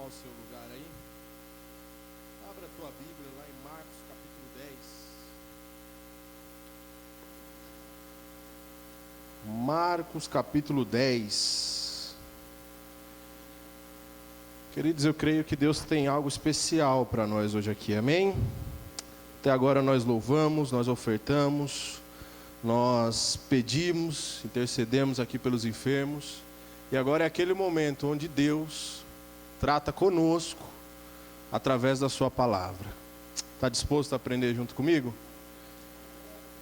tomar o seu lugar aí? Abra a tua Bíblia lá em Marcos capítulo 10. Marcos capítulo 10. Queridos, eu creio que Deus tem algo especial para nós hoje aqui, amém? Até agora nós louvamos, nós ofertamos, nós pedimos, intercedemos aqui pelos enfermos. E agora é aquele momento onde Deus trata conosco através da sua palavra. Está disposto a aprender junto comigo?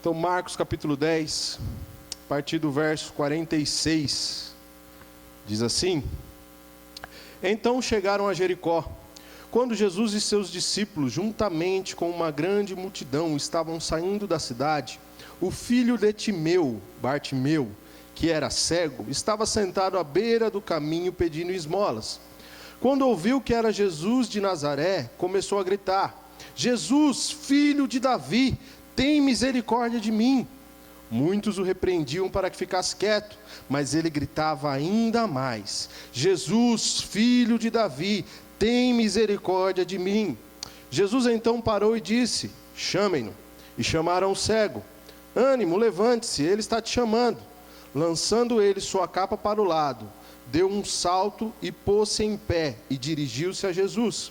Então, Marcos capítulo 10, a partir do verso 46, diz assim: Então chegaram a Jericó. Quando Jesus e seus discípulos, juntamente com uma grande multidão, estavam saindo da cidade, o filho de Timeu, Bartimeu, que era cego, estava sentado à beira do caminho pedindo esmolas. Quando ouviu que era Jesus de Nazaré, começou a gritar: Jesus, filho de Davi, tem misericórdia de mim. Muitos o repreendiam para que ficasse quieto, mas ele gritava ainda mais: Jesus, filho de Davi, tem misericórdia de mim. Jesus então parou e disse: chamem-no. E chamaram o cego. Ânimo, levante-se, ele está te chamando. Lançando ele sua capa para o lado, deu um salto e pôs-se em pé e dirigiu-se a Jesus.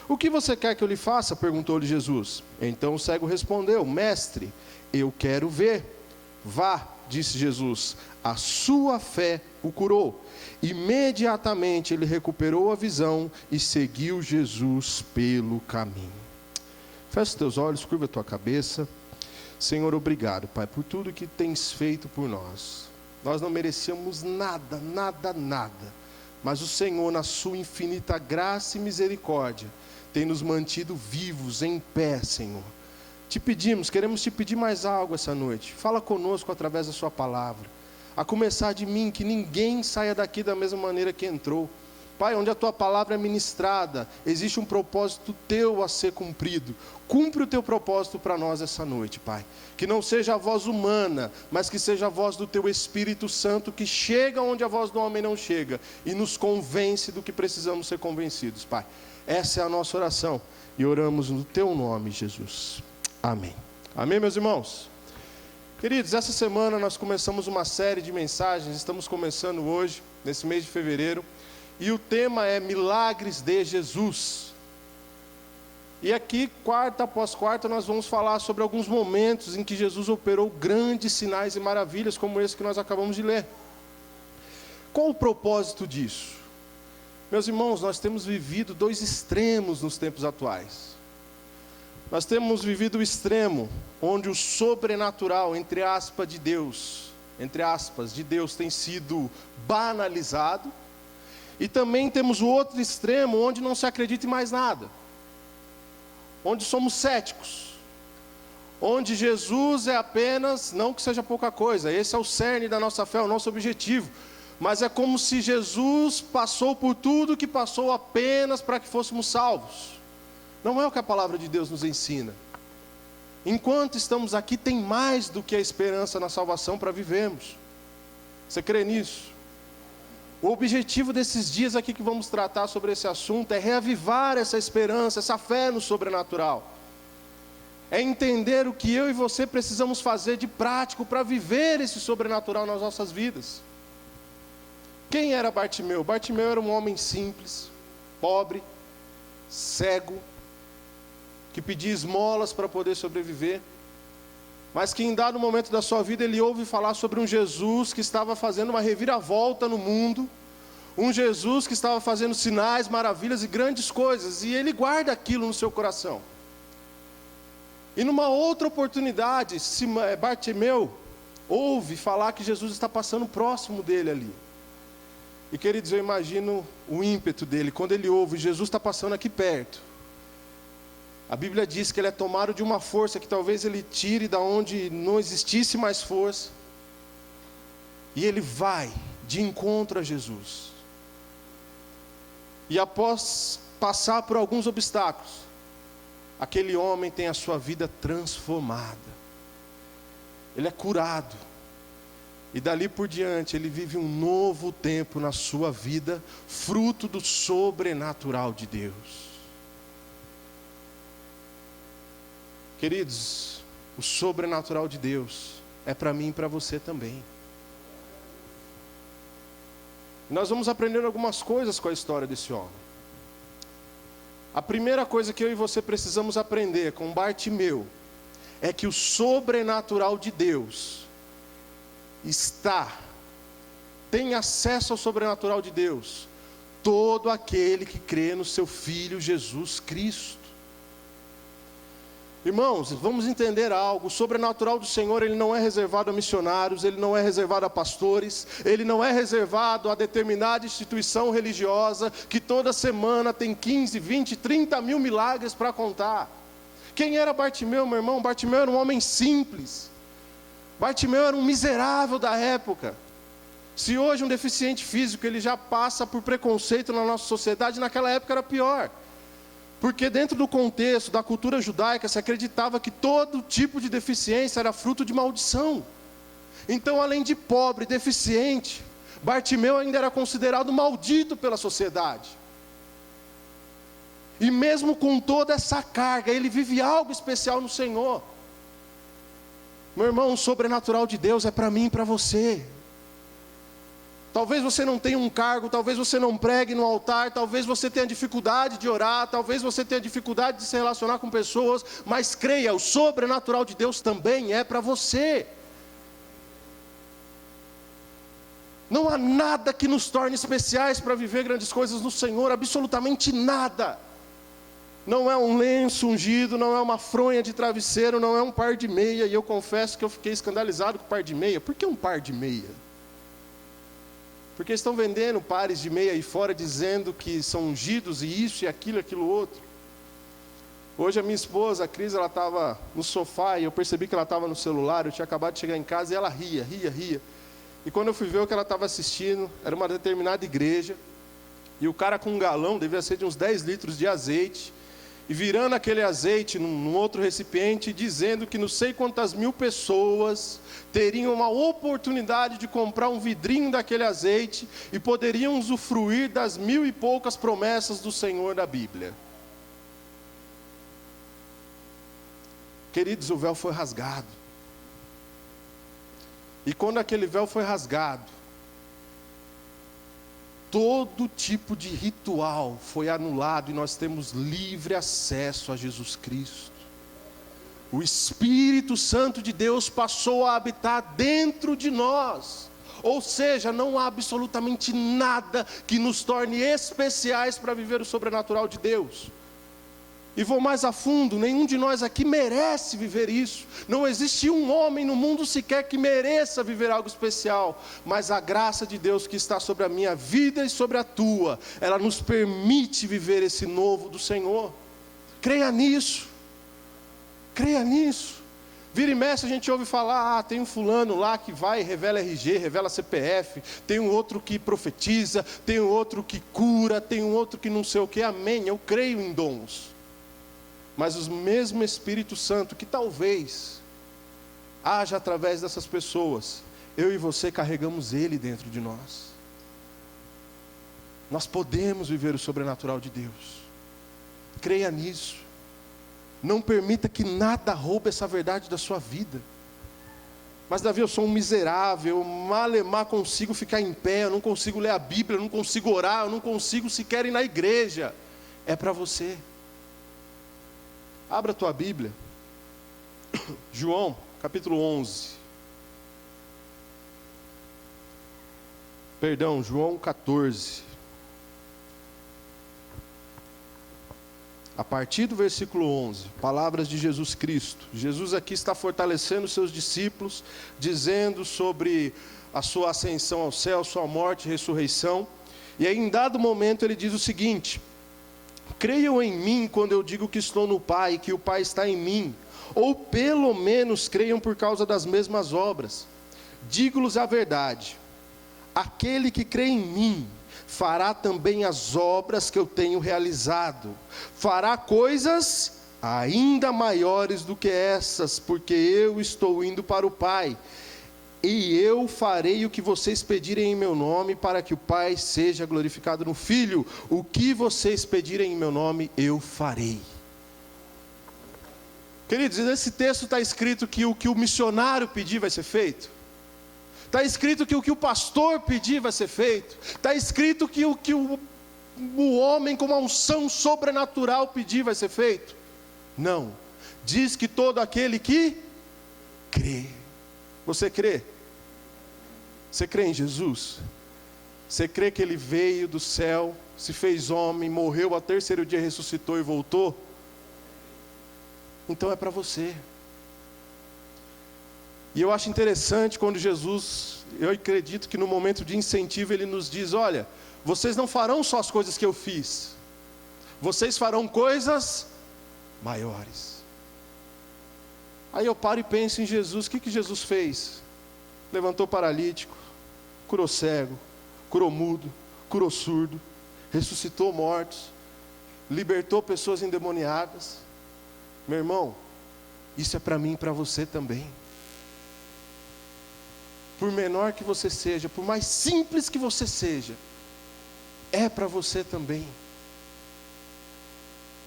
O que você quer que eu lhe faça? Perguntou-lhe Jesus. Então o cego respondeu: Mestre, eu quero ver. Vá, disse Jesus, a sua fé o curou. Imediatamente ele recuperou a visão e seguiu Jesus pelo caminho. Fecha os teus olhos, curva a tua cabeça. Senhor, obrigado, Pai, por tudo que tens feito por nós. Nós não merecíamos nada, mas o Senhor, na sua infinita graça e misericórdia, tem nos mantido vivos, em pé, Senhor. Te pedimos, queremos te pedir mais algo essa noite. Fala conosco através da sua palavra. A começar de mim, que ninguém saia daqui da mesma maneira que entrou. Pai, onde a tua palavra é ministrada, existe um propósito teu a ser cumprido. Cumpre o teu propósito para nós essa noite, Pai. Que não seja a voz humana, mas que seja a voz do teu Espírito Santo, que chega onde a voz do homem não chega e nos convence do que precisamos ser convencidos, Pai. Essa é a nossa oração e oramos no teu nome, Jesus. Amém. Amém, meus irmãos? Queridos, essa semana nós começamos uma série de mensagens, estamos começando hoje, nesse mês de fevereiro, e o tema é Milagres de Jesus. E aqui, quarta após quarta, nós vamos falar sobre alguns momentos em que Jesus operou grandes sinais e maravilhas, como esse que nós acabamos de ler. Qual o propósito disso? Meus irmãos, nós temos vivido dois extremos nos tempos atuais. Nós temos vivido o extremo onde o sobrenatural, entre aspas, de Deus tem sido banalizado. E também temos o outro extremo onde não se acredita em mais nada. Onde somos céticos. Onde Jesus é apenas, não que seja pouca coisa, esse é o cerne da nossa fé, o nosso objetivo. Mas é como se Jesus passou por tudo que passou apenas para que fôssemos salvos. Não é o que a palavra de Deus nos ensina. Enquanto estamos aqui, tem mais do que a esperança na salvação para vivermos. Você crê nisso? O objetivo desses dias aqui que vamos tratar sobre esse assunto é reavivar essa esperança, essa fé no sobrenatural. É entender o que eu e você precisamos fazer de prático para viver esse sobrenatural nas nossas vidas. Quem era Bartimeu? Bartimeu era um homem simples, pobre, cego, que pedia esmolas para poder sobreviver, mas que em dado momento da sua vida ele ouve falar sobre um Jesus que estava fazendo uma reviravolta no mundo, um Jesus que estava fazendo sinais, maravilhas e grandes coisas, e ele guarda aquilo no seu coração. E numa outra oportunidade, Bartimeu ouve falar que Jesus está passando próximo dele ali. E queridos, eu imagino o ímpeto dele, quando ele ouve, Jesus está passando aqui perto. A Bíblia diz que ele é tomado de uma força que talvez ele tire da onde não existisse mais força. E ele vai de encontro a Jesus. E após passar por alguns obstáculos, aquele homem tem a sua vida transformada. Ele é curado. E dali por diante ele vive um novo tempo na sua vida, fruto do sobrenatural de Deus. Queridos, o sobrenatural de Deus é para mim e para você também. Nós vamos aprender algumas coisas com a história desse homem. A primeira coisa que eu e você precisamos aprender com Bartimeu é que o sobrenatural de Deus tem acesso ao sobrenatural de Deus todo aquele que crê no seu Filho Jesus Cristo. Irmãos, vamos entender algo: o sobrenatural do Senhor, ele não é reservado a missionários, ele não é reservado a pastores, ele não é reservado a determinada instituição religiosa que toda semana tem 15, 20, 30 mil milagres para contar. Quem era Bartimeu, meu irmão? Bartimeu era um homem simples. Bartimeu era um miserável da época. Se hoje um deficiente físico ele já passa por preconceito na nossa sociedade, naquela época era pior. Porque dentro do contexto da cultura judaica se acreditava que todo tipo de deficiência era fruto de maldição. Então, além de pobre, deficiente, Bartimeu ainda era considerado maldito pela sociedade. E mesmo com toda essa carga, ele vive algo especial no Senhor. Meu irmão, o sobrenatural de Deus é para mim e para você. Talvez você não tenha um cargo, talvez você não pregue no altar, talvez você tenha dificuldade de orar, talvez você tenha dificuldade de se relacionar com pessoas, mas creia, o sobrenatural de Deus também é para você. Não há nada que nos torne especiais para viver grandes coisas no Senhor, absolutamente nada. Não é um lenço ungido, não é uma fronha de travesseiro, não é um par de meia, e eu confesso que eu fiquei escandalizado com o par de meia. Por que um par de meia? Porque estão vendendo pares de meia aí fora, dizendo que são ungidos e isso e aquilo outro. Hoje a minha esposa, a Cris, ela estava no sofá e eu percebi que ela estava no celular. Eu tinha acabado de chegar em casa e ela ria. E quando eu fui ver o que ela estava assistindo, era uma determinada igreja. E o cara com um galão, devia ser de uns 10 litros de azeite, e virando aquele azeite num outro recipiente, dizendo que não sei quantas mil pessoas teriam uma oportunidade de comprar um vidrinho daquele azeite e poderiam usufruir das 1000 e poucas promessas do Senhor da Bíblia. Queridos, o véu foi rasgado. E quando aquele véu foi rasgado, todo tipo de ritual foi anulado e nós temos livre acesso a Jesus Cristo. O Espírito Santo de Deus passou a habitar dentro de nós. Ou seja, não há absolutamente nada que nos torne especiais para viver o sobrenatural de Deus. E vou mais a fundo, nenhum de nós aqui merece viver isso. Não existe um homem no mundo sequer que mereça viver algo especial. Mas a graça de Deus que está sobre a minha vida e sobre a tua, ela nos permite viver esse novo do Senhor. Creia nisso. Creia nisso. Vira e mexe a gente ouve falar, tem um fulano lá que vai, revela RG, revela CPF, tem um outro que profetiza, tem um outro que cura, tem um outro que não sei o que, amém, eu creio em dons. Mas o mesmo Espírito Santo que talvez haja através dessas pessoas, eu e você carregamos ele dentro de nós. Nós podemos viver o sobrenatural de Deus. Creia nisso. Não permita que nada roube essa verdade da sua vida. Mas Davi, eu sou um miserável, eu malemar consigo ficar em pé, eu não consigo ler a Bíblia, eu não consigo orar, eu não consigo sequer ir na igreja. É para você. Abra a tua Bíblia, João, capítulo 11. Perdão, João 14. A partir do versículo 11, palavras de Jesus Cristo. Jesus aqui está fortalecendo os seus discípulos, dizendo sobre a sua ascensão ao céu, sua morte e ressurreição. E aí, em dado momento, ele diz o seguinte: creiam em mim quando eu digo que estou no Pai e que o Pai está em mim, ou pelo menos creiam por causa das mesmas obras. Digo-lhes a verdade, aquele que crê em mim, fará também as obras que eu tenho realizado, fará coisas ainda maiores do que essas, porque eu estou indo para o Pai. e eu farei o que vocês pedirem em meu nome, para que o Pai seja glorificado no Filho. O que vocês pedirem em meu nome, eu farei. Queridos, nesse texto está escrito que o missionário pedir vai ser feito. Está escrito que o que o pastor pedir vai ser feito. Está escrito que o homem com uma unção sobrenatural pedir vai ser feito. Não. Diz que todo aquele que crê. Você crê? Você crê em Jesus? Você crê que Ele veio do céu, se fez homem, morreu, ao terceiro dia ressuscitou e voltou? Então é para você. E eu acho interessante quando Jesus, eu acredito que no momento de incentivo Ele nos diz: olha, vocês não farão só as coisas que eu fiz, vocês farão coisas maiores. Aí eu paro e penso em Jesus. O que Jesus fez? Levantou paralítico, curou cego, curou mudo, curou surdo, ressuscitou mortos, libertou pessoas endemoniadas. Meu irmão, isso é para mim e para você também. Por menor que você seja, por mais simples que você seja, é para você também.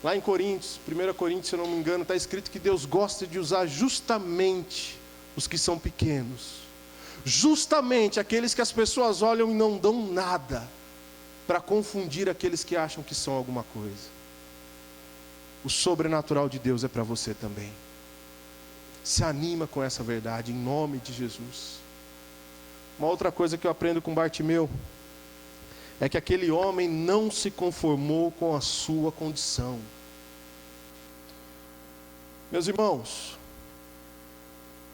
Lá em Coríntios, 1 Coríntios, se eu não me engano, está escrito que Deus gosta de usar justamente os que são pequenos. Justamente aqueles que as pessoas olham e não dão nada, para confundir aqueles que acham que são alguma coisa. O sobrenatural de Deus é para você também. Se anima com essa verdade, em nome de Jesus. Uma outra coisa que eu aprendo com Bartimeu é que aquele homem não se conformou com a sua condição. Meus irmãos,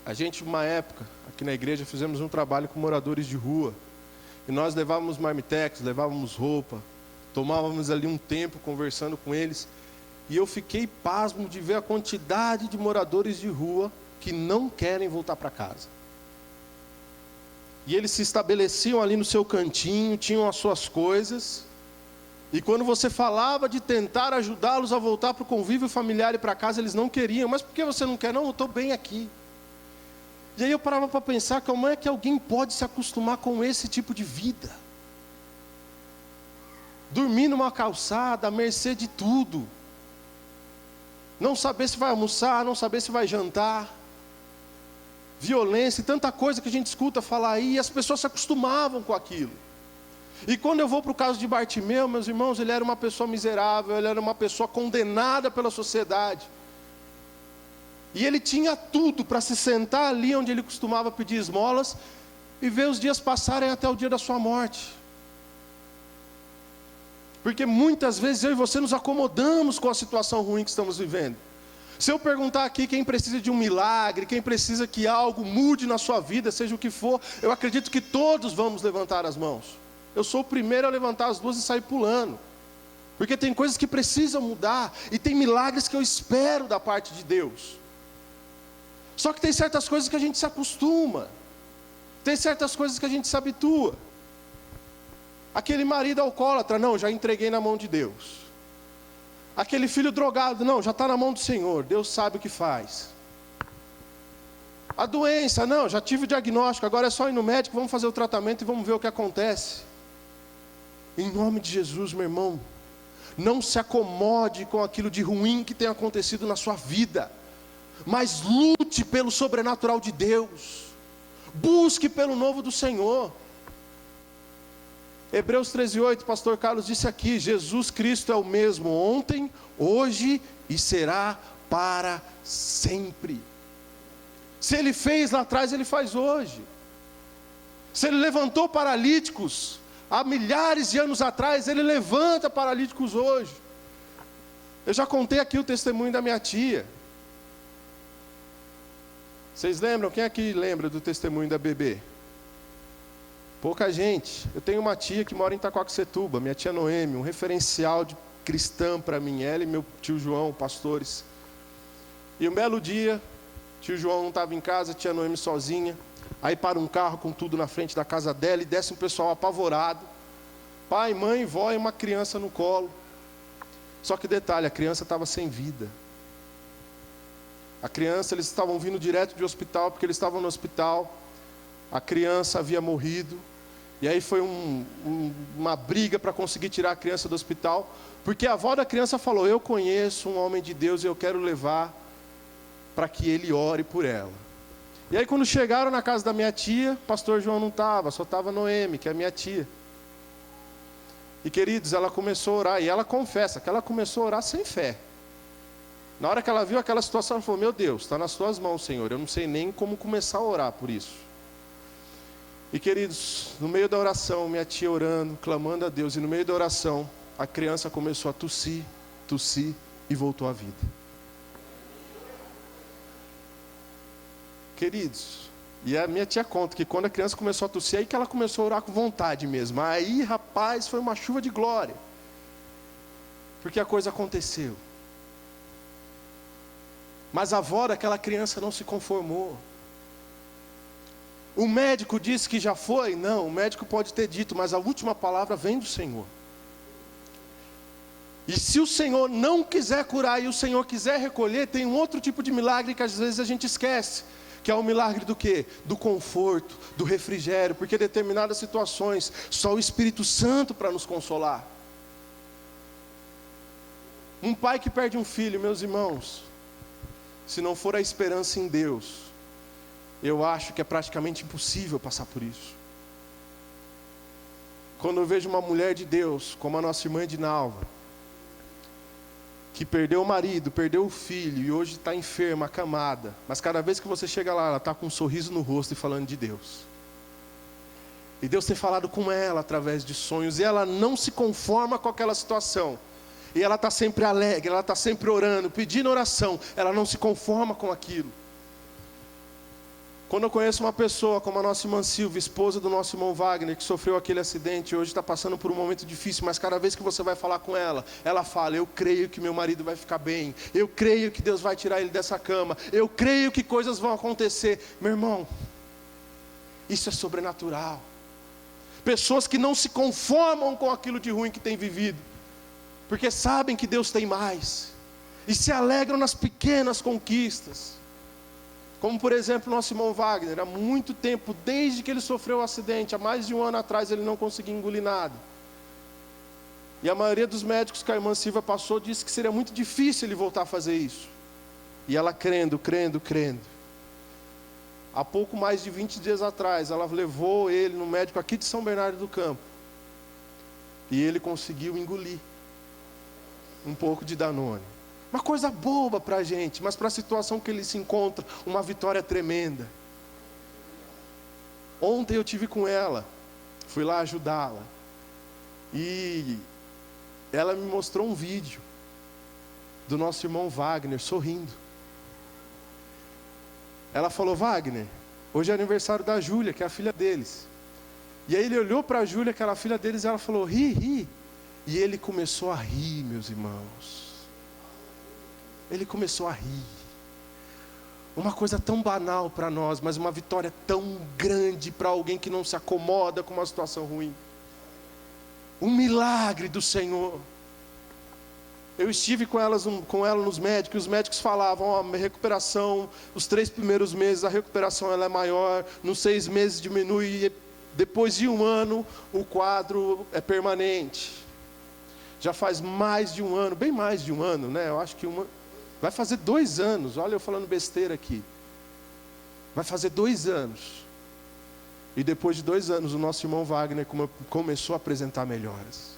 a gente, uma época, aqui na igreja, fizemos um trabalho com moradores de rua. E nós levávamos marmitex, levávamos roupa, tomávamos ali um tempo conversando com eles. E eu fiquei pasmo de ver a quantidade de moradores de rua que não querem voltar para casa. E eles se estabeleciam ali no seu cantinho, tinham as suas coisas. E quando você falava de tentar ajudá-los a voltar para o convívio familiar e para casa, eles não queriam. Mas por que você não quer? Não, eu estou bem aqui. E aí eu parava para pensar, como é que alguém pode se acostumar com esse tipo de vida? Dormir numa calçada, à mercê de tudo. Não saber se vai almoçar, não saber se vai jantar. Violência e tanta coisa que a gente escuta falar aí, e as pessoas se acostumavam com aquilo. E quando eu vou para o caso de Bartimeu, meus irmãos, ele era uma pessoa miserável, ele era uma pessoa condenada pela sociedade. E ele tinha tudo para se sentar ali onde ele costumava pedir esmolas e ver os dias passarem até o dia da sua morte. Porque muitas vezes eu e você nos acomodamos com a situação ruim que estamos vivendo. Se eu perguntar aqui quem precisa de um milagre, quem precisa que algo mude na sua vida, seja o que for, eu acredito que todos vamos levantar as mãos. Eu sou o primeiro a levantar as duas e sair pulando. Porque tem coisas que precisam mudar, e tem milagres que eu espero da parte de Deus. Só que tem certas coisas que a gente se acostuma, tem certas coisas que a gente se habitua. Aquele marido alcoólatra, não, já entreguei na mão de Deus. Aquele filho drogado, não, já está na mão do Senhor, Deus sabe o que faz. A doença, não, já tive o diagnóstico, agora é só ir no médico, vamos fazer o tratamento e vamos ver o que acontece. Em nome de Jesus, meu irmão, não se acomode com aquilo de ruim que tem acontecido na sua vida, mas lute pelo sobrenatural de Deus, busque pelo novo do Senhor. Hebreus 13:8, pastor Carlos disse aqui, Jesus Cristo é o mesmo ontem, hoje e será para sempre. Se Ele fez lá atrás, Ele faz hoje. Se Ele levantou paralíticos há milhares de anos atrás, Ele levanta paralíticos hoje. Eu já contei aqui o testemunho da minha tia. Vocês lembram? Quem aqui lembra do testemunho da bebê? Pouca gente. Eu tenho uma tia que mora em Itacoaxetuba, minha tia Noemi, um referencial de cristã para mim, ela e meu tio João, pastores. E um belo dia, tio João não estava em casa, tia Noemi sozinha. Aí para um carro com tudo na frente da casa dela e desce um pessoal apavorado. Pai, mãe, vó e uma criança no colo. Só que detalhe, a criança estava sem vida. A criança, eles estavam vindo direto de hospital, porque eles estavam no hospital. A criança havia morrido. E aí foi uma briga para conseguir tirar a criança do hospital. Porque a avó da criança falou: eu conheço um homem de Deus e eu quero levar para que ele ore por ela. E aí quando chegaram na casa da minha tia, o pastor João não estava, só estava Noemi, que é a minha tia. E queridos, ela começou a orar, e ela confessa que ela começou a orar sem fé. Na hora que ela viu aquela situação, ela falou: meu Deus, está nas tuas mãos, Senhor, eu não sei nem como começar a orar por isso. E queridos, no meio da oração, minha tia orando, clamando a Deus, e no meio da oração, a criança começou a tossir e voltou à vida. Queridos, e a minha tia conta que quando a criança começou a tossir, aí que ela começou a orar com vontade mesmo. Aí, rapaz, foi uma chuva de glória. Porque a coisa aconteceu. Mas a avó daquela criança não se conformou. O médico disse que já foi? Não, o médico pode ter dito, mas a última palavra vem do Senhor. E se o Senhor não quiser curar e o Senhor quiser recolher, tem um outro tipo de milagre que às vezes a gente esquece. Que é o milagre do quê? Do conforto, do refrigério. Porque em determinadas situações, só o Espírito Santo para nos consolar. Um pai que perde um filho, meus irmãos, se não for a esperança em Deus, eu acho que é praticamente impossível passar por isso. Quando eu vejo uma mulher de Deus, como a nossa irmã Edinalva, que perdeu o marido, perdeu o filho, e hoje está enferma, acamada, mas cada vez que você chega lá, ela está com um sorriso no rosto e falando de Deus. E Deus tem falado com ela através de sonhos, e ela não se conforma com aquela situação. E ela está sempre alegre, ela está sempre orando, pedindo oração, ela não se conforma com aquilo. Quando eu conheço uma pessoa como a nossa irmã Silvia, esposa do nosso irmão Wagner, que sofreu aquele acidente e hoje está passando por um momento difícil, mas cada vez que você vai falar com ela, ela fala: eu creio que meu marido vai ficar bem, eu creio que Deus vai tirar ele dessa cama, eu creio que coisas vão acontecer. Meu irmão, isso é sobrenatural. Pessoas que não se conformam com aquilo de ruim que tem vivido, porque sabem que Deus tem mais, e se alegram nas pequenas conquistas. Como por exemplo nosso irmão Wagner, há muito tempo, desde que ele sofreu o acidente, há mais de 1 ano atrás, ele não conseguia engolir nada. E a maioria dos médicos que a irmã Silvia passou, disse que seria muito difícil ele voltar a fazer isso. E ela crendo. Há pouco mais de 20 dias atrás, ela levou ele no médico aqui de São Bernardo do Campo. E ele conseguiu engolir um pouco de Danone. Uma coisa boba para a gente, mas para a situação que ele se encontra, uma vitória tremenda. Ontem eu tive com ela, fui lá ajudá-la. E ela me mostrou um vídeo do nosso irmão Wagner sorrindo. Ela falou: Wagner, hoje é aniversário da Júlia, que é a filha deles. E aí ele olhou para a Júlia, que era a filha deles, e ela falou: ri. E ele começou a rir, meus irmãos. Ele começou a rir. Uma coisa tão banal para nós, mas uma vitória tão grande para alguém que não se acomoda com uma situação ruim. Um milagre do Senhor. Eu estive com ela nos médicos, e os médicos falavam: a recuperação, os 3 primeiros meses a recuperação ela é maior, nos 6 meses diminui, e depois de 1 ano o quadro é permanente. Já faz mais de 1 ano, bem mais de 1 ano, né? Eu acho que vai fazer 2 anos, olha eu falando besteira aqui. Vai fazer 2 anos. E depois de 2 anos, o nosso irmão Wagner começou a apresentar melhoras.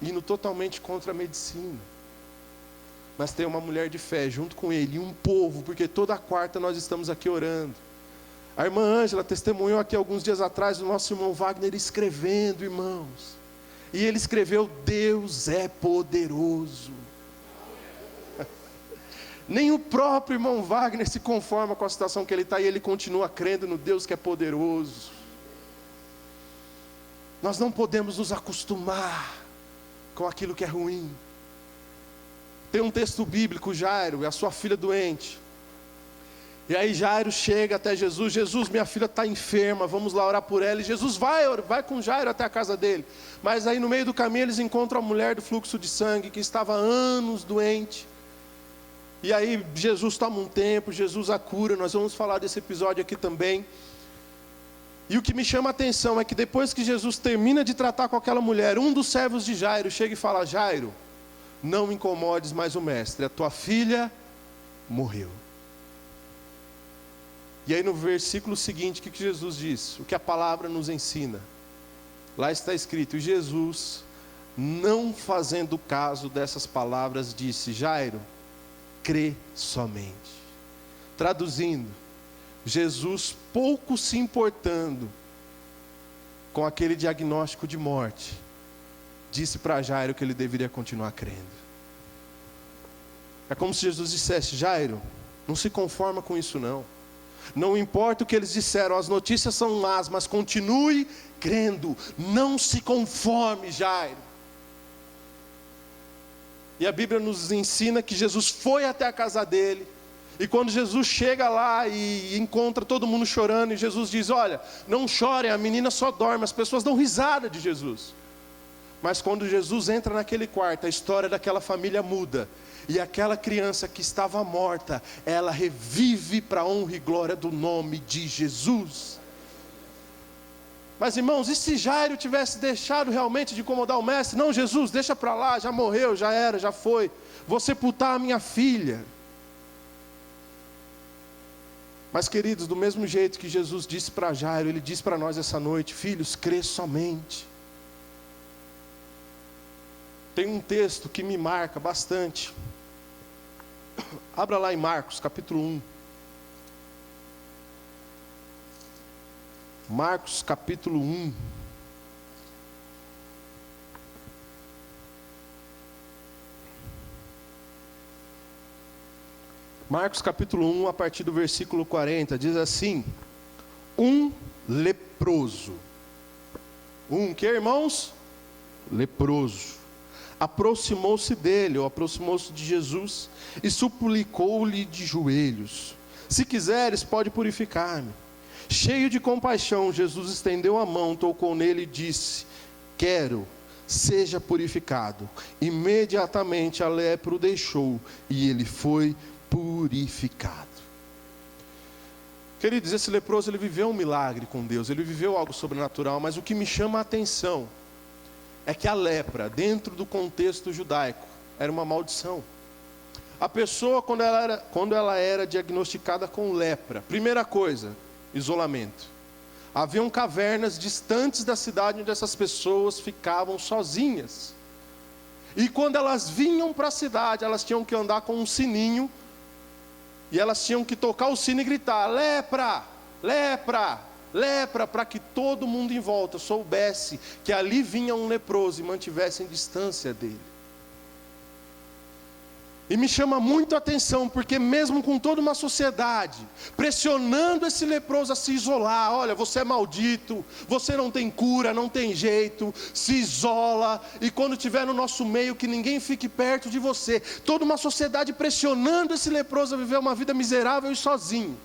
Indo totalmente contra a medicina. Mas tem uma mulher de fé junto com ele, e um povo, porque toda quarta nós estamos aqui orando. A irmã Ângela testemunhou aqui alguns dias atrás o nosso irmão Wagner escrevendo, irmãos. E ele escreveu: Deus é poderoso. Nem o próprio irmão Wagner se conforma com a situação que ele está, e ele continua crendo no Deus que é poderoso. Nós não podemos nos acostumar com aquilo que é ruim. Tem um texto bíblico, Jairo, a sua filha doente. E aí Jairo chega até Jesus: Jesus, minha filha está enferma, vamos lá orar por ela. E Jesus vai com Jairo até a casa dele. Mas aí no meio do caminho eles encontram a mulher do fluxo de sangue, que estava há anos doente. E aí Jesus toma um tempo, Jesus a cura, nós vamos falar desse episódio aqui também. E o que me chama a atenção é que depois que Jesus termina de tratar com aquela mulher, um dos servos de Jairo chega e fala: Jairo, não incomodes mais o mestre, a tua filha morreu. E aí no versículo seguinte, o que Jesus diz? O que a palavra nos ensina. Lá está escrito: Jesus, não fazendo caso dessas palavras, disse: Jairo, crê somente. Traduzindo, Jesus, pouco se importando com aquele diagnóstico de morte, disse para Jairo que ele deveria continuar crendo. É como se Jesus dissesse: Jairo, não se conforma com isso não. Não importa o que eles disseram, as notícias são más, mas continue crendo. Não se conforme, Jairo. E a Bíblia nos ensina que Jesus foi até a casa dele. E quando Jesus chega lá e encontra todo mundo chorando, e Jesus diz: olha, não chorem, a menina só dorme. As pessoas dão risada de Jesus. Mas quando Jesus entra naquele quarto, a história daquela família muda. E aquela criança que estava morta, ela revive para a honra e glória do nome de Jesus. Mas irmãos, e se Jairo tivesse deixado realmente de incomodar o mestre? Não, Jesus, deixa para lá, já morreu, já era, já foi. Vou sepultar a minha filha. Mas queridos, do mesmo jeito que Jesus disse para Jairo, Ele diz para nós essa noite: filhos, crê somente. Tem um texto que me marca bastante. Abra lá em Marcos, capítulo 1. Marcos, capítulo 1. Marcos, capítulo 1, a partir do versículo 40, diz assim: um leproso. Um que, irmãos? Leproso. Aproximou-se dele, ou aproximou-se de Jesus, e suplicou-lhe de joelhos: se quiseres, pode purificar-me. Cheio de compaixão, Jesus estendeu a mão, tocou nele e disse: quero, seja purificado. Imediatamente a lepra o deixou, e ele foi purificado. Queridos, esse leproso, ele viveu um milagre com Deus, ele viveu algo sobrenatural, mas o que me chama a atenção é que a lepra, dentro do contexto judaico, era uma maldição. A pessoa, quando ela era diagnosticada com lepra, primeira coisa, isolamento. Haviam cavernas distantes da cidade onde essas pessoas ficavam sozinhas. E quando elas vinham para a cidade, elas tinham que andar com um sininho, e elas tinham que tocar o sino e gritar: lepra, lepra, lepra, para que todo mundo em volta soubesse que ali vinha um leproso e mantivessem distância dele. E me chama muito a atenção, porque mesmo com toda uma sociedade pressionando esse leproso a se isolar: olha, você é maldito, você não tem cura, não tem jeito, se isola, e quando estiver no nosso meio, que ninguém fique perto de você. Toda uma sociedade pressionando esse leproso a viver uma vida miserável e sozinho.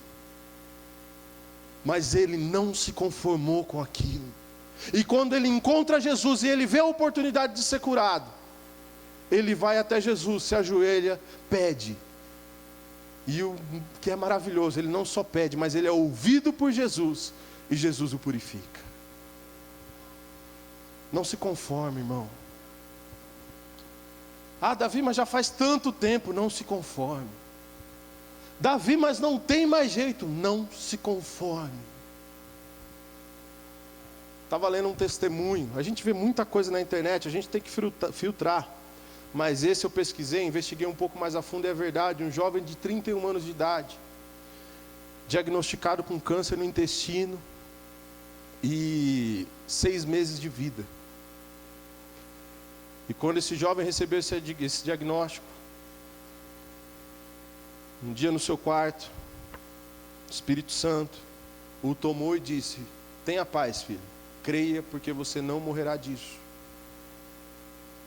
Mas ele não se conformou com aquilo. E quando ele encontra Jesus e ele vê a oportunidade de ser curado, ele vai até Jesus, se ajoelha, pede. E o que é maravilhoso, ele não só pede, mas ele é ouvido por Jesus, e Jesus o purifica. Não se conforme, irmão. Ah, Davi, mas já faz tanto tempo. Não se conforme. Davi, mas não tem mais jeito. Não se conforme. Estava lendo um testemunho. A gente vê muita coisa na internet, a gente tem que filtrar. Mas esse eu pesquisei, investiguei um pouco mais a fundo, e é verdade. Um jovem de 31 anos de idade, diagnosticado com câncer no intestino e 6 meses de vida. E quando esse jovem recebeu esse diagnóstico, um dia no seu quarto, o Espírito Santo o tomou e disse: tenha paz, filho, creia, porque você não morrerá disso.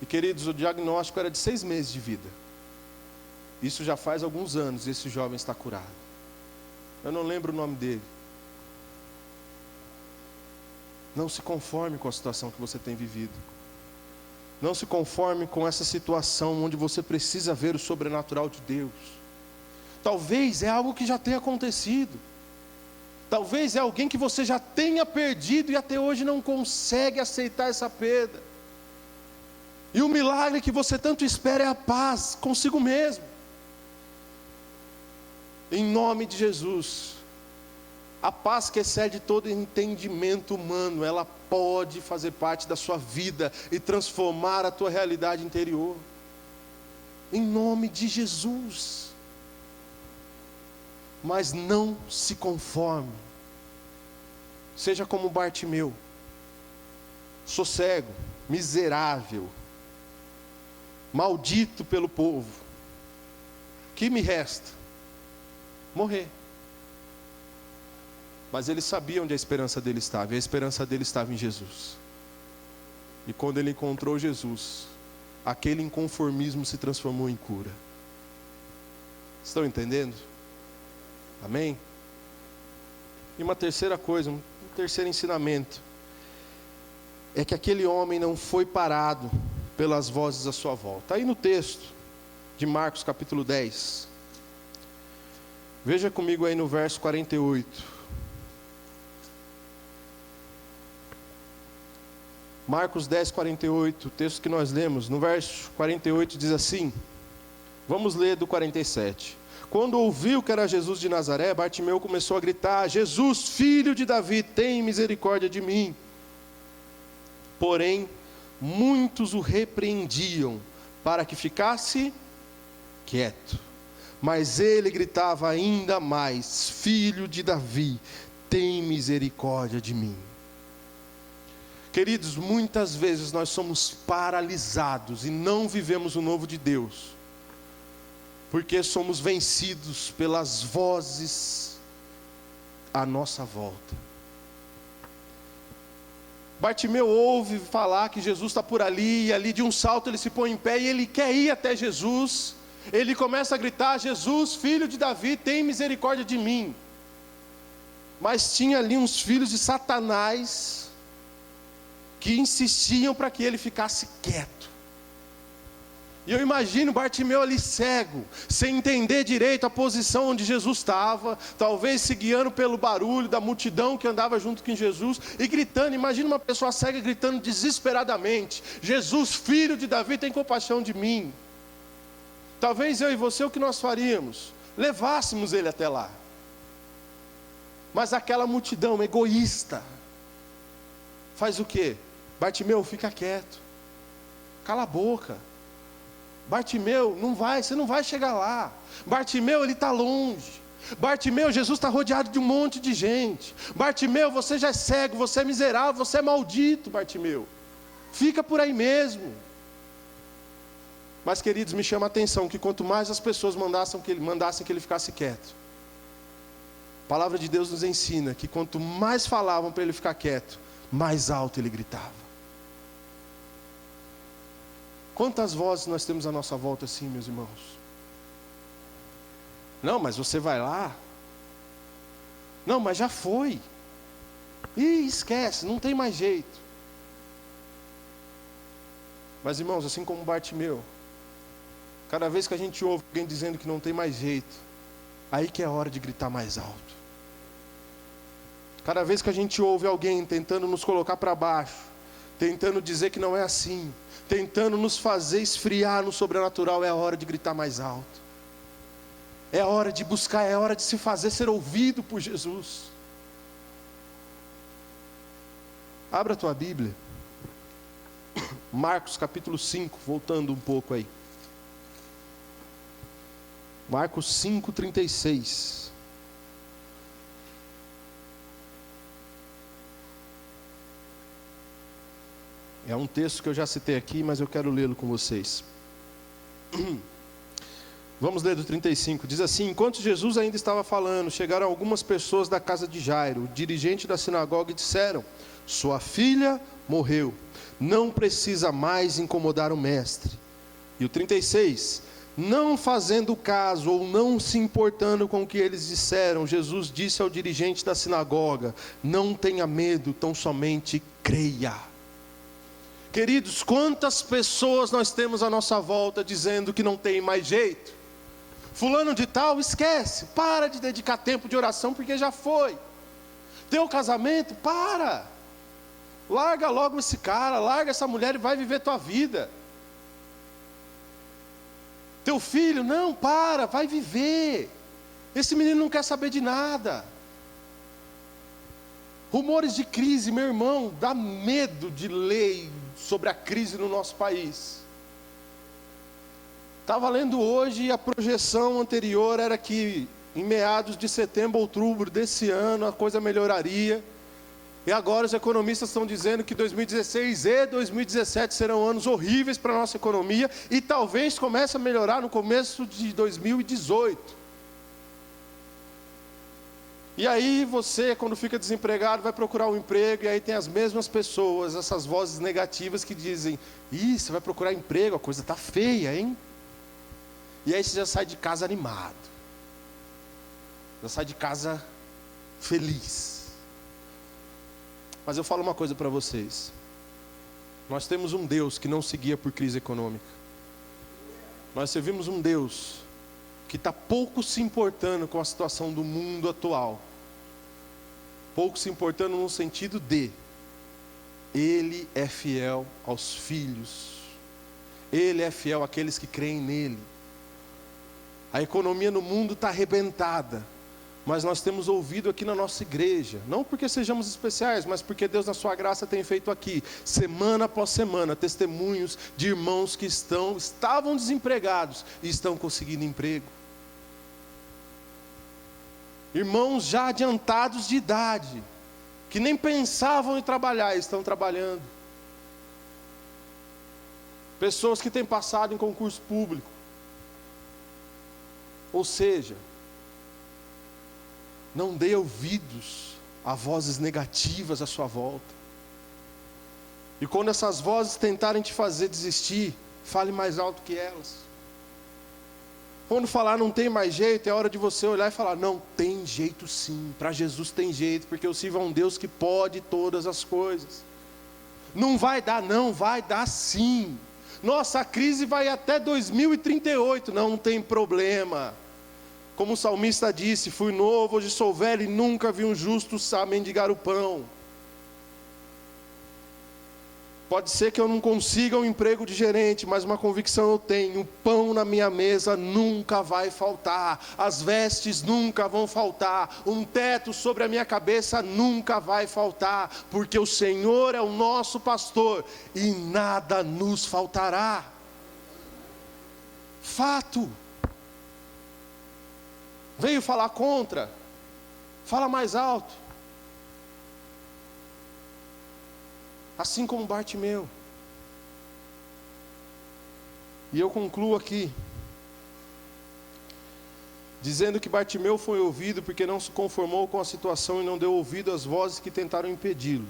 E queridos, o diagnóstico era de 6 meses de vida. Isso já faz alguns anos, e esse jovem está curado. Eu não lembro o nome dele. Não se conforme com a situação que você tem vivido. Não se conforme com essa situação onde você precisa ver o sobrenatural de Deus. Talvez é algo que já tenha acontecido. Talvez é alguém que você já tenha perdido e até hoje não consegue aceitar essa perda. E o milagre que você tanto espera é a paz consigo mesmo. Em nome de Jesus, a paz que excede todo entendimento humano, ela pode fazer parte da sua vida e transformar a tua realidade interior. Em nome de Jesus. Mas não se conforme. Seja como Bartimeu. Sou cego, miserável, maldito pelo povo. O que me resta? Morrer. Mas ele sabia onde a esperança dele estava, e a esperança dele estava em Jesus. E quando ele encontrou Jesus, aquele inconformismo se transformou em cura. Estão entendendo? Amém? E uma terceira coisa, um terceiro ensinamento, é que aquele homem não foi parado pelas vozes à sua volta. Está aí no texto de Marcos capítulo 10. Veja comigo aí no verso 48. Marcos 10, 48, o texto que nós lemos, no verso 48 diz assim, vamos ler do 47. Quando ouviu que era Jesus de Nazaré, Bartimeu começou a gritar, Jesus, filho de Davi, tem misericórdia de mim. Porém, muitos o repreendiam para que ficasse quieto. Mas ele gritava ainda mais, filho de Davi, tem misericórdia de mim. Queridos, muitas vezes nós somos paralisados e não vivemos o novo de Deus, porque somos vencidos pelas vozes à nossa volta. Bartimeu ouve falar que Jesus está por ali, e ali de um salto ele se põe em pé, e ele quer ir até Jesus. Ele começa a gritar, Jesus, filho de Davi, tem misericórdia de mim. Mas tinha ali uns filhos de Satanás, que insistiam para que ele ficasse quieto. E eu imagino Bartimeu ali cego, sem entender direito a posição onde Jesus estava, talvez se guiando pelo barulho da multidão que andava junto com Jesus, e gritando, imagina uma pessoa cega gritando desesperadamente, Jesus, filho de Davi, tem compaixão de mim. Talvez eu e você, o que nós faríamos? Levássemos ele até lá. Mas aquela multidão egoísta, faz o quê? Bartimeu, fica quieto, cala a boca. Bartimeu, você não vai chegar lá. Bartimeu, ele está longe. Bartimeu, Jesus está rodeado de um monte de gente. Bartimeu, você já é cego, você é miserável, você é maldito, Bartimeu. Fica por aí mesmo. Mas, queridos, me chama a atenção que quanto mais as pessoas mandassem que ele ficasse quieto, a palavra de Deus nos ensina que quanto mais falavam para ele ficar quieto, mais alto ele gritava. Quantas vozes nós temos à nossa volta assim, meus irmãos? Não, mas você vai lá. Não, mas já foi. Ih, esquece, não tem mais jeito. Mas, irmãos, assim como Bartimeu, cada vez que a gente ouve alguém dizendo que não tem mais jeito, aí que é a hora de gritar mais alto. Cada vez que a gente ouve alguém tentando nos colocar para baixo, tentando dizer que não é assim, tentando nos fazer esfriar no sobrenatural, é a hora de gritar mais alto. É a hora de buscar, é a hora de se fazer ser ouvido por Jesus. Abra a tua Bíblia. Marcos capítulo 5, voltando um pouco aí. Marcos 5, 36. É um texto que eu já citei aqui, mas eu quero lê-lo com vocês. Vamos ler do 35. Diz assim: enquanto Jesus ainda estava falando, chegaram algumas pessoas da casa de Jairo, o dirigente da sinagoga, e disseram: sua filha morreu, não precisa mais incomodar o mestre. E o 36: não fazendo caso ou não se importando com o que eles disseram, Jesus disse ao dirigente da sinagoga: não tenha medo, tão somente creia. Queridos, quantas pessoas nós temos à nossa volta dizendo que não tem mais jeito? Fulano de tal, esquece, para de dedicar tempo de oração porque já foi. Teu casamento, para. Larga logo esse cara, larga essa mulher e vai viver tua vida. Teu filho, não, para, vai viver. Esse menino não quer saber de nada. Rumores de crise, meu irmão, dá medo de ler sobre a crise no nosso país. Estava lendo hoje e a projeção anterior era que em meados de setembro, outubro desse ano a coisa melhoraria. E agora os economistas estão dizendo que 2016 e 2017 serão anos horríveis para a nossa economia e talvez comece a melhorar no começo de 2018. E aí você, quando fica desempregado, vai procurar um emprego e aí tem as mesmas pessoas, essas vozes negativas que dizem: ih, você vai procurar emprego, a coisa está feia, hein? E aí você já sai de casa animado. Já sai de casa feliz. Mas eu falo uma coisa para vocês. Nós temos um Deus que não se guia por crise econômica. Nós servimos um Deus que está pouco se importando com a situação do mundo atual. Pouco se importando no sentido de Ele é fiel aos filhos. Ele é fiel àqueles que creem nele. A economia no mundo está arrebentada. Mas nós temos ouvido aqui na nossa igreja, não porque sejamos especiais, mas porque Deus na sua graça tem feito aqui, semana após semana, testemunhos de irmãos que estavam desempregados e estão conseguindo emprego. Irmãos já adiantados de idade, que nem pensavam em trabalhar, estão trabalhando. Pessoas que têm passado em concurso público. Ou seja, não dê ouvidos a vozes negativas à sua volta. E quando essas vozes tentarem te fazer desistir, fale mais alto que elas. Quando falar não tem mais jeito, é hora de você olhar e falar: não, tem jeito sim, para Jesus tem jeito, porque eu sirvo a um Deus que pode todas as coisas. Não vai dar, não, vai dar sim. Nossa, a crise vai até 2038, não tem problema. Como o salmista disse: fui novo, hoje sou velho e nunca vi um justo mendigar o pão. Pode ser que eu não consiga um emprego de gerente, mas uma convicção eu tenho: o pão na minha mesa nunca vai faltar, as vestes nunca vão faltar, um teto sobre a minha cabeça nunca vai faltar, porque o Senhor é o nosso pastor e nada nos faltará. Fato. Veio falar contra? Fala mais alto. Assim como Bartimeu. E eu concluo aqui, dizendo que Bartimeu foi ouvido porque não se conformou com a situação e não deu ouvido às vozes que tentaram impedi-lo.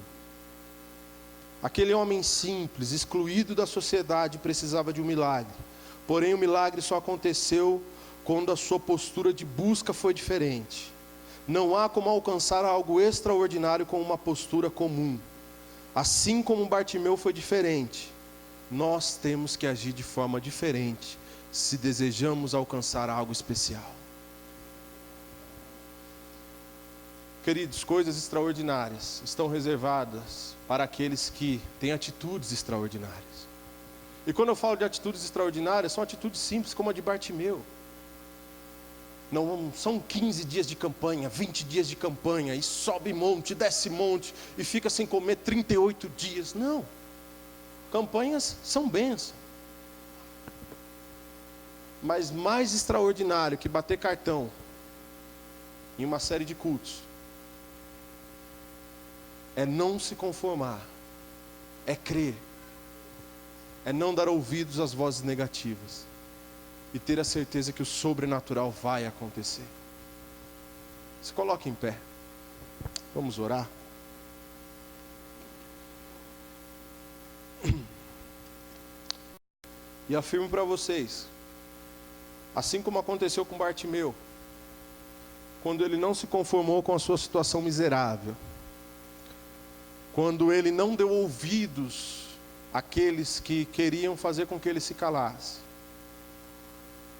Aquele homem simples, excluído da sociedade, precisava de um milagre. Porém, o milagre só aconteceu quando a sua postura de busca foi diferente. Não há como alcançar algo extraordinário com uma postura comum. Assim como Bartimeu foi diferente, nós temos que agir de forma diferente se desejamos alcançar algo especial. Queridos, coisas extraordinárias estão reservadas para aqueles que têm atitudes extraordinárias. E quando eu falo de atitudes extraordinárias, são atitudes simples como a de Bartimeu. Não são 15 dias de campanha, 20 dias de campanha, e sobe monte, desce monte, e fica sem comer 38 dias. Não. Campanhas são bênçãos. Mas mais extraordinário que bater cartão em uma série de cultos é não se conformar, é crer, é não dar ouvidos às vozes negativas e ter a certeza que o sobrenatural vai acontecer. Se coloque em pé. Vamos orar. E afirmo para vocês, assim como aconteceu com Bartimeu, quando ele não se conformou com a sua situação miserável, quando ele não deu ouvidos àqueles que queriam fazer com que ele se calasse,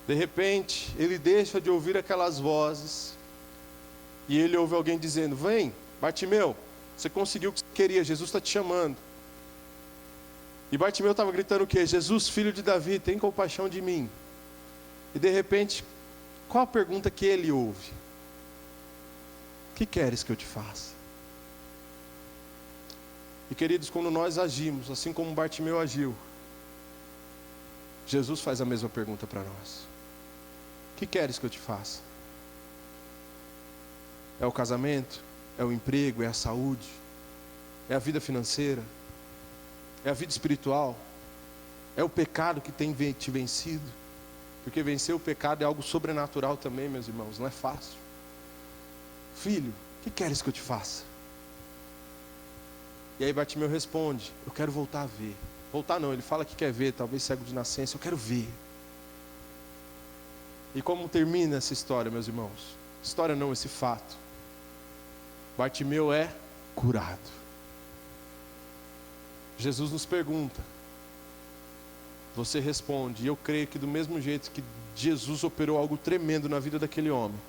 de repente, ele deixa de ouvir aquelas vozes, e ele ouve alguém dizendo: vem, Bartimeu, você conseguiu o que você queria, Jesus está te chamando. E Bartimeu estava gritando o quê? Jesus, filho de Davi, tem compaixão de mim. E de repente, qual a pergunta que ele ouve? O que queres que eu te faça? E queridos, quando nós agimos, assim como Bartimeu agiu, Jesus faz a mesma pergunta para nós. O que queres que eu te faça? É o casamento? É o emprego? É a saúde? É a vida financeira? É a vida espiritual? É o pecado que tem te vencido? Porque vencer o pecado é algo sobrenatural também, meus irmãos, não é fácil. Filho, o que queres que eu te faça? E aí Bartimeu responde, eu quero voltar a ver. Voltar não, ele fala que quer ver, talvez cego de nascença, eu quero ver. E como termina essa história, meus irmãos? História não, esse fato. Bartimeu é curado. Jesus nos pergunta, você responde, e eu creio que do mesmo jeito que Jesus operou algo tremendo na vida daquele homem,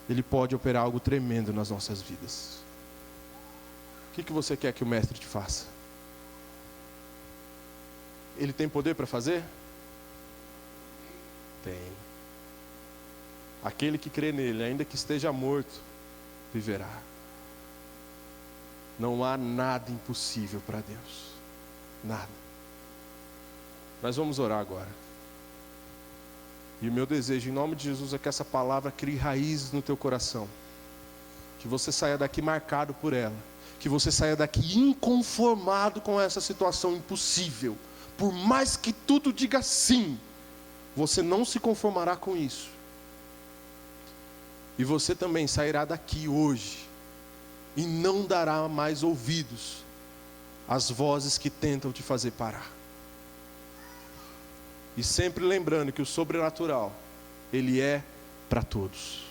Ele pode operar algo tremendo nas nossas vidas. O que você quer que o mestre te faça? Ele tem poder para fazer? Tem. Aquele que crê nele, ainda que esteja morto, viverá. Não há nada impossível para Deus. Nada. Nós vamos orar agora. E o meu desejo, em nome de Jesus, é que essa palavra crie raízes no teu coração. Que você saia daqui marcado por ela. Que você saia daqui inconformado com essa situação impossível. Por mais que tudo diga sim, você não se conformará com isso. E você também sairá daqui hoje e não dará mais ouvidos às vozes que tentam te fazer parar. E sempre lembrando que o sobrenatural, ele é para todos.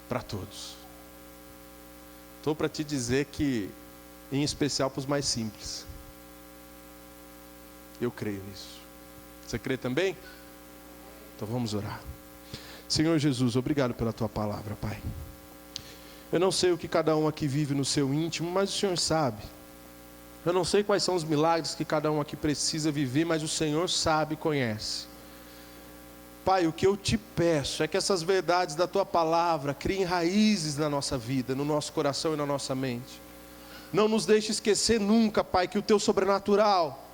Para todos. Estou para te dizer que, em especial para os mais simples. Eu creio nisso. Você crê também? Então vamos orar. Senhor Jesus, obrigado pela tua palavra, Pai. Eu não sei o que cada um aqui vive no seu íntimo, mas o Senhor sabe. Eu não sei quais são os milagres que cada um aqui precisa viver, mas o Senhor sabe e conhece. Pai, o que eu te peço é que essas verdades da tua palavra criem raízes na nossa vida, no nosso coração e na nossa mente. Não nos deixe esquecer nunca, Pai, que o teu sobrenatural,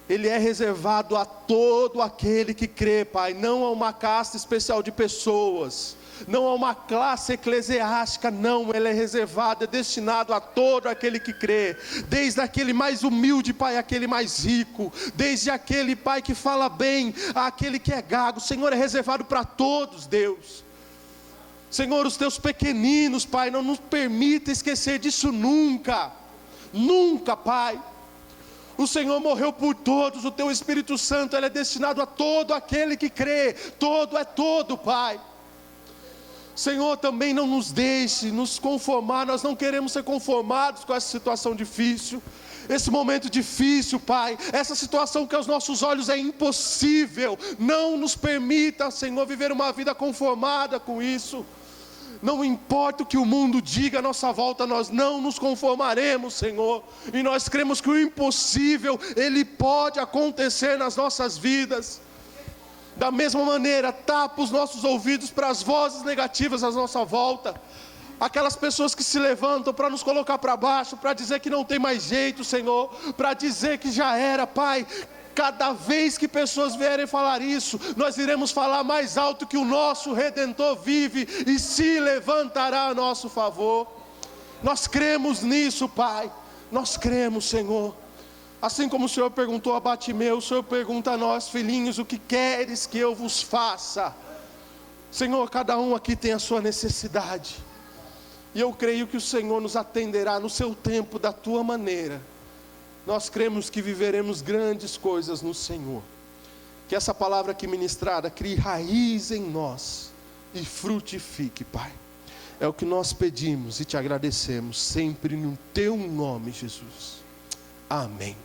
ele é reservado a todo aquele que crê, Pai. Não a uma casta especial de pessoas, não a uma classe eclesiástica, não. Ele é reservado, é destinado a todo aquele que crê. Desde aquele mais humilde, Pai, aquele mais rico. Desde aquele, Pai, que fala bem, aquele que é gago. Senhor, é reservado para todos, Deus. Senhor, os teus pequeninos, Pai, não nos permita esquecer disso nunca. Nunca, Pai. O Senhor morreu por todos, o teu Espírito Santo, ele é destinado a todo aquele que crê. Todo é todo, Pai. Senhor, também não nos deixe nos conformar, nós não queremos ser conformados com essa situação difícil, esse momento difícil, Pai, essa situação que aos nossos olhos é impossível. Não nos permita, Senhor, viver uma vida conformada com isso. Não importa o que o mundo diga à nossa volta, nós não nos conformaremos, Senhor. E nós cremos que o impossível, ele pode acontecer nas nossas vidas. Da mesma maneira, tapa os nossos ouvidos para as vozes negativas à nossa volta. Aquelas pessoas que se levantam para nos colocar para baixo, para dizer que não tem mais jeito, Senhor. Para dizer que já era, Pai. Cada vez que pessoas vierem falar isso, nós iremos falar mais alto que o nosso Redentor vive e se levantará a nosso favor. Nós cremos nisso, Pai. Nós cremos, Senhor. Assim como o Senhor perguntou a Bartimeu, o Senhor pergunta a nós, filhinhos, o que queres que eu vos faça? Senhor, cada um aqui tem a sua necessidade. E eu creio que o Senhor nos atenderá no seu tempo, da tua maneira. Nós cremos que viveremos grandes coisas no Senhor. Que essa palavra aqui ministrada crie raiz em nós e frutifique, Pai. É o que nós pedimos e te agradecemos sempre no teu nome, Jesus. Amém.